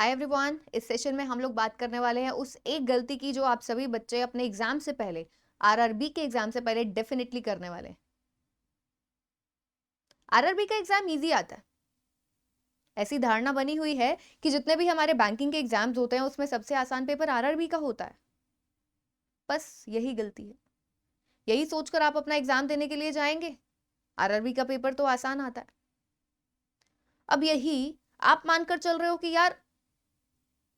Hi everyone, इस session में हम लोग बात करने वाले हैं उस एक गलती की जो आप सभी बच्चे अपने एग्जाम से पहले, आरआरबी के एग्जाम से पहले डेफिनेटली करने वाले हैं। आरआरबी का एग्जाम इजी आता है। ऐसी धारणा बनी हुई है कि जितने भी हमारे बैंकिंग के एग्जाम्स होते हैं उसमें सबसे आसान पेपर आरआरबी का होता है। बस यही गलती है। यही सोचकर आप अपना एग्जाम देने के लिए जाएंगे, आरआरबी का पेपर तो आसान आता है। अब यही आप मानकर चल रहे हो कि यार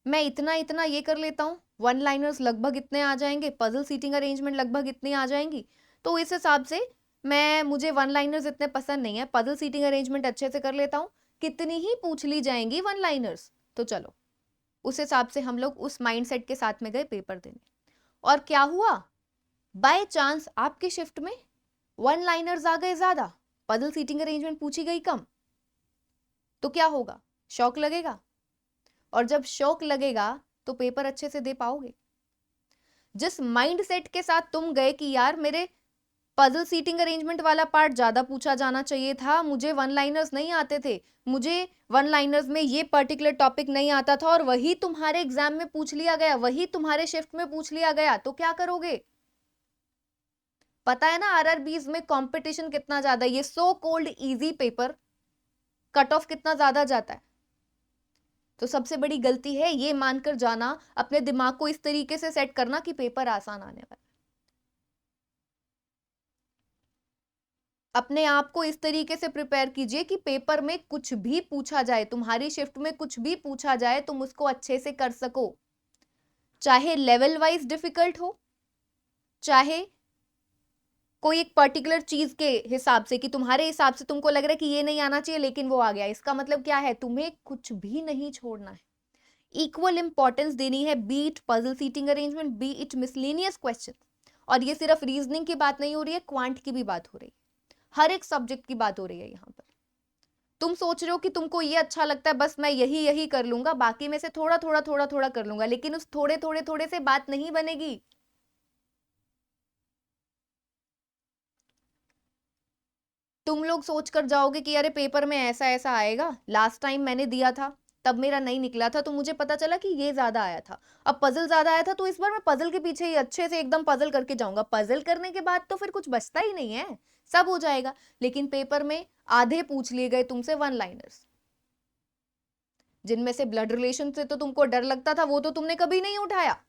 मैं इतना इतना ये कर लेता हूँ, वन लाइनर्स लगभग इतने आ जाएंगे, पजल सीटिंग अरेंजमेंट लगभग इतनी आ जाएंगी, तो इस हिसाब से मुझे वन लाइनर्स इतने पसंद नहीं है, पजल सीटिंग अरेंजमेंट अच्छे से कर लेता हूँ, कितनी ही पूछ ली जाएंगी वन लाइनर्स, तो चलो उस हिसाब से हम लोग उस माइंडसेट के साथ में गए पेपर देने। और क्या हुआ, बाय चांस आपकी शिफ्ट में वन लाइनर्स आ गए ज्यादा, पजल सीटिंग अरेंजमेंट पूछी गई कम, तो क्या होगा, शॉक लगेगा। और जब शॉक लगेगा तो पेपर अच्छे से दे पाओगे। जिस माइंडसेट के साथ तुम गए कि यार मेरे पजल सीटिंग अरेंजमेंट वाला पार्ट ज्यादा पूछा जाना चाहिए था, मुझे वन लाइनर्स नहीं आते थे, मुझे वन लाइनर्स में ये पर्टिकुलर टॉपिक नहीं आता था, और वही तुम्हारे एग्जाम में पूछ लिया गया, वही तुम्हारे शिफ्ट में पूछ लिया गया, तो क्या करोगे। पता है ना आरआरबीज में कंपटीशन कितना ज्यादा है, ये so called easy paper cut off कितना ज्यादा जाता है। तो सबसे बड़ी गलती है ये मानकर जाना, अपने दिमाग को इस तरीके से सेट करना कि पेपर आसान आने वाला है। अपने आप को इस तरीके से प्रिपेयर कीजिए कि पेपर में कुछ भी पूछा जाए, तुम्हारी शिफ्ट में कुछ भी पूछा जाए, तुम उसको अच्छे से कर सको, चाहे लेवल वाइज डिफिकल्ट हो, चाहे कोई एक पर्टिकुलर चीज के हिसाब से कि तुम्हारे हिसाब से तुमको लग रहा है कि ये नहीं आना चाहिए लेकिन वो आ गया। इसका मतलब क्या है, तुम्हें कुछ भी नहीं छोड़ना है, इक्वल इंपॉर्टेंस देनी है, be it puzzle seating arrangement, be it miscellaneous question. और ये सिर्फ रीजनिंग की बात नहीं हो रही है, क्वांट की भी बात हो रही है, हर एक सब्जेक्ट की बात हो रही है। यहाँ पर तुम सोच रहे हो कि तुमको ये अच्छा लगता है, बस मैं यही यही कर लूंगा, बाकी में से थोड़ा थोड़ा थोड़ा थोड़ा कर लूंगा, लेकिन उस थोड़े थोड़े थोड़े से बात नहीं बनेगी। तुम लोग सोच कर जाओगे कि अरे पेपर में ऐसा ऐसा आएगा, लास्ट टाइम मैंने दिया था तब मेरा नहीं निकला था, तो मुझे पता चला कि ये ज्यादा आया था, अब पजल ज्यादा आया था, तो इस बार मैं पजल के पीछे ही अच्छे से एकदम पजल करके जाऊंगा। पजल करने के बाद तो फिर कुछ बचता ही नहीं है, सब हो जाएगा। लेकिन पेपर में आधे पूछ लिए गए तुमसे वन लाइनर्स, जिनमें से ब्लड रिलेशन से तो तुमको डर लगता था, वो तो तुमने कभी नहीं उठाया।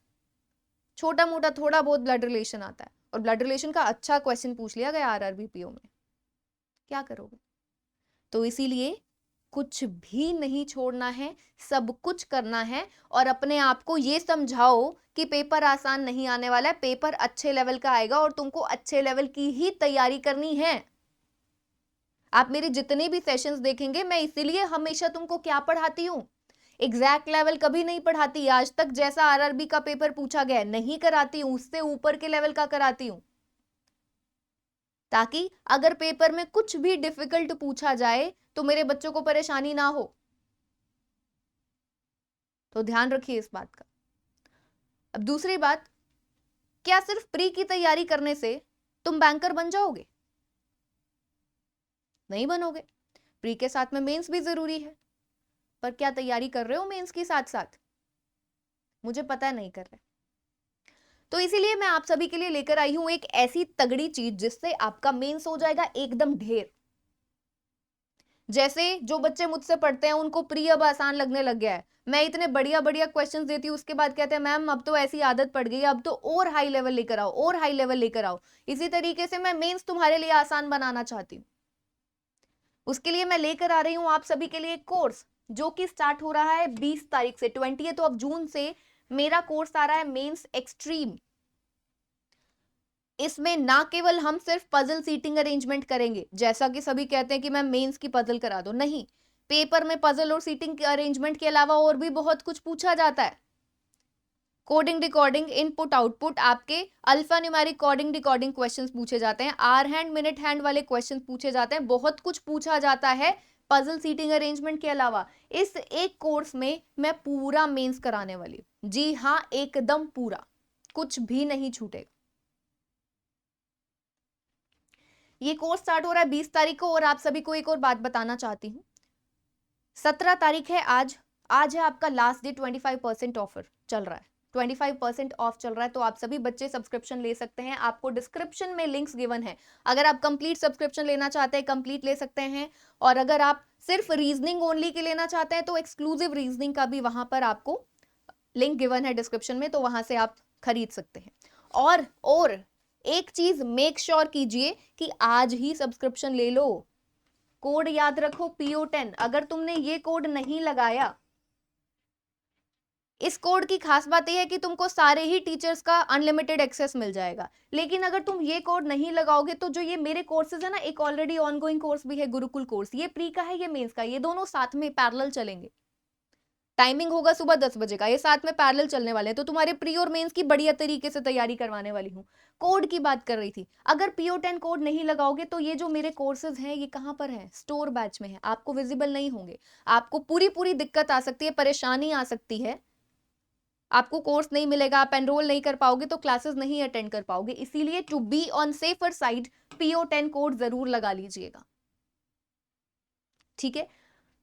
छोटा मोटा थोड़ा बहुत ब्लड रिलेशन आता है, और ब्लड रिलेशन का अच्छा क्वेश्चन पूछ लिया गया आरआरबी पीओ में, क्या करोगे। तो इसीलिए कुछ भी नहीं छोड़ना है, सब कुछ करना है, और अपने आप को ये समझाओ कि पेपर आसान नहीं आने वाला है, पेपर अच्छे लेवल का आएगा और तुमको अच्छे लेवल की ही तैयारी करनी है। आप मेरे जितने भी सेशंस देखेंगे, मैं इसीलिए हमेशा तुमको क्या पढ़ाती हूं, एग्जैक्ट लेवल कभी नहीं पढ़ाती, आज तक जैसा आरआरबी का पेपर पूछा गया नहीं कराती हूं, उससे ऊपर के लेवल का कराती हूं, ताकि अगर पेपर में कुछ भी डिफिकल्ट पूछा जाए तो मेरे बच्चों को परेशानी ना हो। तो ध्यान रखिए इस बात का। अब दूसरी बात, क्या सिर्फ प्री की तैयारी करने से तुम बैंकर बन जाओगे, नहीं बनोगे। प्री के साथ में मेंस भी जरूरी है, पर क्या तैयारी कर रहे हो मेंस के साथ साथ, मुझे पता है नहीं कर रहे। तो इसीलिए मैं आप सभी के लिए लेकर आई हूं एक ऐसी तगड़ी चीज जिससे आपका मेंस हो जाएगा एकदम ढेर। जैसे जो बच्चे मुझसे पढ़ते हैं उनको प्री अब आसान लगने लग गया है, मैं इतने बढ़िया बढ़िया क्वेश्चंस देती हूँ, उसके बाद कहते हैं मैम अब तो ऐसी आदत पड़ गई है, अब तो और हाई लेवल लेकर आओ, और हाई लेवल लेकर आओ। इसी तरीके से मैं मेंस तुम्हारे लिए आसान बनाना चाहती हूँ। उसके लिए मैं लेकर आ रही हूँ आप सभी के लिए एक कोर्स, जो कि स्टार्ट हो रहा है 20 तारीख से, 20 ऑफ जून से मेरा कोर्स आ रहा है मेंस एक्सट्रीम। इसमें ना केवल हम सिर्फ पजल सीटिंग अरेंजमेंट करेंगे, जैसा कि सभी कहते हैं कि मैम मेंस की पजल करा दो, नहीं, पेपर में पजल और सीटिंग अरेंजमेंट के अलावा और भी बहुत कुछ पूछा जाता है। कोडिंग डिकोडिंग, इनपुट आउटपुट, आपके alpha numeric coding decoding questions पूछे जाते हैं, आर हैंड मिनट हैंड वाले क्वेश्चंस पूछे जाते हैं, बहुत कुछ पूछा जाता है पजल सीटिंग अरेंजमेंट के अलावा। इस एक कोर्स में मैं पूरा मेंस कराने वाली हूं, जी हाँ एकदम पूरा, कुछ भी नहीं छूटेगा। ये कोर्स स्टार्ट हो रहा है 20 तारीख को, और आप सभी को एक और बात बताना चाहती हूँ, 17 तारीख है आज, आज है आपका लास्ट डे, 25% ऑफर चल रहा है, 25% ऑफ चल रहा है, तो आप सभी बच्चे सब्सक्रिप्शन ले सकते हैं। आपको डिस्क्रिप्शन में लिंक्स गिवन है, अगर आप कंप्लीट सब्सक्रिप्शन लेना चाहते हैं कंप्लीट ले सकते हैं, और अगर आप सिर्फ रीजनिंग ओनली के लेना चाहते हैं तो एक्सक्लूसिव रीजनिंग का भी वहां पर आपको लिंक गिवन है डिस्क्रिप्शन में, तो वहां से आप खरीद सकते हैं। और एक चीज मेक श्योर कीजिए कि आज ही सब्सक्रिप्शन ले लो। कोड याद रखो PO10, अगर तुमने ये कोड नहीं लगाया, इस कोड की खास बात यह है कि तुमको सारे ही टीचर्स का अनलिमिटेड एक्सेस मिल जाएगा, लेकिन अगर तुम ये कोड नहीं लगाओगे तो जो ये मेरे कोर्सेज है ना, एक ऑलरेडी ऑनगोइंग कोर्स भी है गुरुकुल कोर्स, ये प्री का है ये मेंस का, ये दोनों साथ में पैरेलल चलेंगे। टाइमिंग होगा सुबह 10 बजे का, ये साथ में पैरेलल चलने वाले हैं, तो तुम्हारे प्री और मेंस की बढ़िया तरीके से तैयारी करवाने वाली हूँ। कोड की बात कर रही थी, अगर PO10 कोड नहीं लगाओगे तो ये जो मेरे कोर्सेज हैं ये कहाँ पर है, स्टोर बैच में है, आपको विजिबल नहीं होंगे, आपको पूरी दिक्कत आ सकती है, परेशानी आ सकती है, आपको कोर्स नहीं मिलेगा, आप एनरोल नहीं कर पाओगे, तो क्लासेस नहीं अटेंड कर पाओगे। इसीलिए to be on safer side PO10 code जरूर लगा लीजिएगा, ठीक है।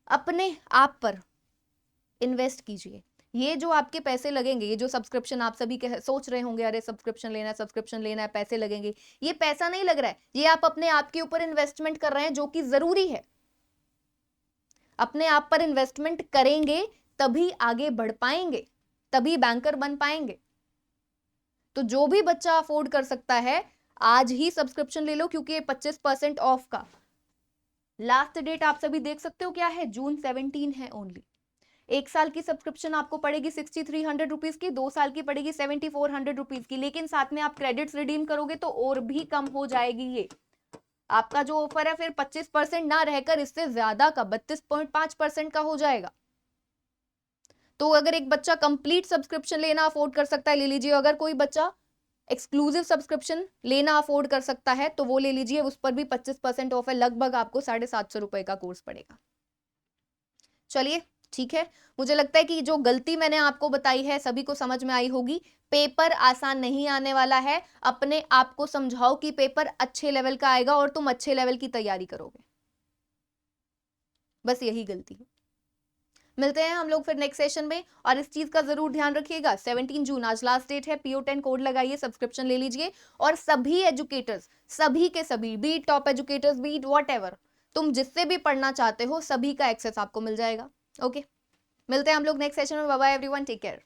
अपने आप पर इन्वेस्ट कीजिए। ये जो आपके पैसे लगेंगे, ये जो सब्सक्रिप्शन आप सभी सोच रहे होंगे, अरे सब्सक्रिप्शन लेना है, पैसे लगेंगे, ये पैसा नहीं लग रहा है, ये आप अपने आप के ऊपर इन्वेस्टमेंट कर रहे हैं, जो कि जरूरी है। अपने आप पर इन्वेस्टमेंट करेंगे तभी आगे बढ़ पाएंगे, तभी बैंकर बन पाएंगे। तो जो भी बच्चा अफोर्ड कर सकता है आज ही सब्सक्रिप्शन ले लो, क्योंकि ये 25% ऑफ का लास्ट डेट आप सभी देख सकते हो क्या है, जून 17 है ओनली। 1 साल की सब्सक्रिप्शन आपको पड़ेगी 6300 रुपीज की, 2 साल की पड़ेगी 7400 रुपीज की, लेकिन साथ में आप क्रेडिट्स रिडीम करोगे तो और भी कम हो जाएगी। ये आपका जो ऑफर है फिर 25% ना रहकर इससे ज्यादा का 32.5% का हो जाएगा। तो अगर एक बच्चा कंप्लीट सब्सक्रिप्शन लेना अफोर्ड कर सकता है ले लीजिए, अगर कोई बच्चा एक्सक्लूसिव सब्सक्रिप्शन लेना अफोर्ड कर सकता है तो वो ले लीजिए, उस पर भी 25% ऑफ है, लगभग आपको 750 रुपए का कोर्स पड़ेगा। चलिए ठीक है, मुझे लगता है कि जो गलती मैंने आपको बताई है सभी को समझ में आई होगी। पेपर आसान नहीं आने वाला है, अपने आप को समझाओ कि पेपर अच्छे लेवल का आएगा और तुम अच्छे लेवल की तैयारी करोगे, बस यही गलती है। मिलते हैं हम लोग फिर नेक्स्ट सेशन में, और इस चीज का जरूर ध्यान रखिएगा 17 जून आज लास्ट डेट है, PO10 कोड लगाइए, सब्सक्रिप्शन ले लीजिए, और सभी एजुकेटर्स, सभी के सभी, beat top educators, beat whatever, तुम जिससे भी पढ़ना चाहते हो सभी का एक्सेस आपको मिल जाएगा। ओके, मिलते हैं हम लोग नेक्स्ट सेशन में। Bye bye everyone, take care.